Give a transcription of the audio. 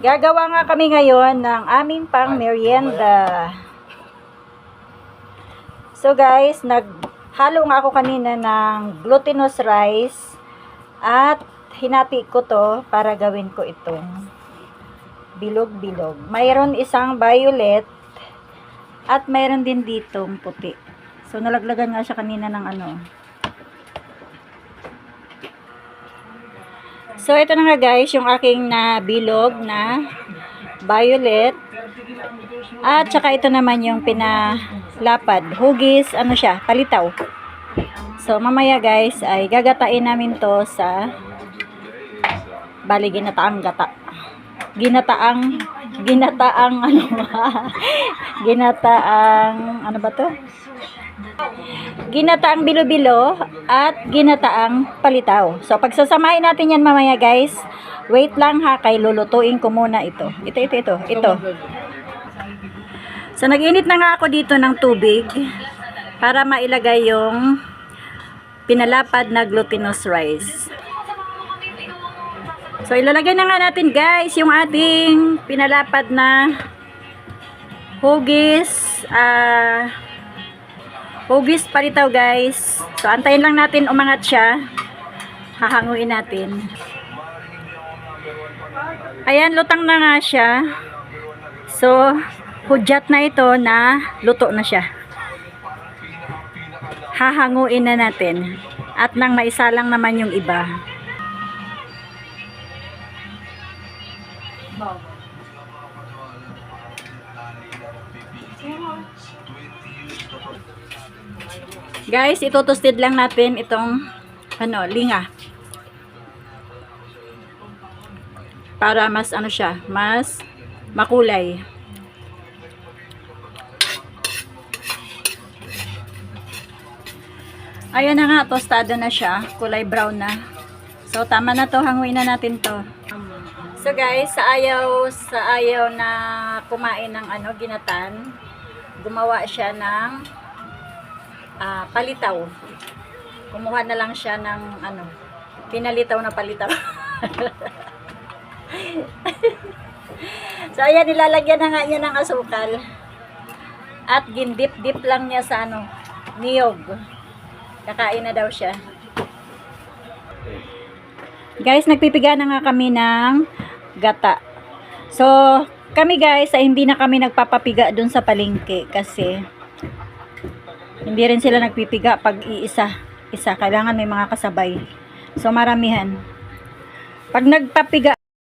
Gagawa nga kami ngayon ng aming pang merienda. So guys, naghalo nga ako kanina ng glutinous rice at hinati ko to para gawin ko itong bilog-bilog. Mayroon isang violet at mayroon din ditong puti. So nalaglagan nga siya kanina ng ano. So ito na nga guys, yung aking na bilog na violet. At saka ito naman yung pinalapad. Hugis, ano siya, palitaw. So mamaya guys ay gagatain namin to sa bali ginataang gata. Ginataang ano ginataang ano ba to? Ginataang bilo-bilo at ginataang palitaw. So pagsasamahin natin yan mamaya guys. Wait lang ha, kay lulutuin ko muna ito. Ito. So nag-init na nga ako dito ng tubig para mailagay yung pinalapad na glutinous rice. So ilalagay na nga natin guys yung ating pinalapad na hugis hugis palitaw guys. So antayin lang natin umangat siya. Hahanguin natin. Ayan, lutang na nga siya. So hudyat na ito na luto na siya. Hahanguin na natin. At nang maisalang naman yung iba. Guys, ito-toasted lang natin itong linga. Para mas ano siya, mas makulay. Ayan na nga, tostado na siya. Kulay brown na. So, tama na to. Hanguin na natin to. So, guys, sa ayaw na kumain ng ginatan, gumawa siya ng palitaw. Kumuha na lang siya ng pinalitaw na palitaw. So, ayan, nilalagyan na nga niya ng asukal. At gindip-dip lang niya sa niyog. Kakain na daw siya. Guys, nagpipiga na nga kami ng gata. So, kami guys, ay hindi na kami nagpapapiga dun sa palengke kasi hindi rin sila nagpipiga pag iisa. Kailangan may mga kasabay. So, maramihan. Pag nagpapiga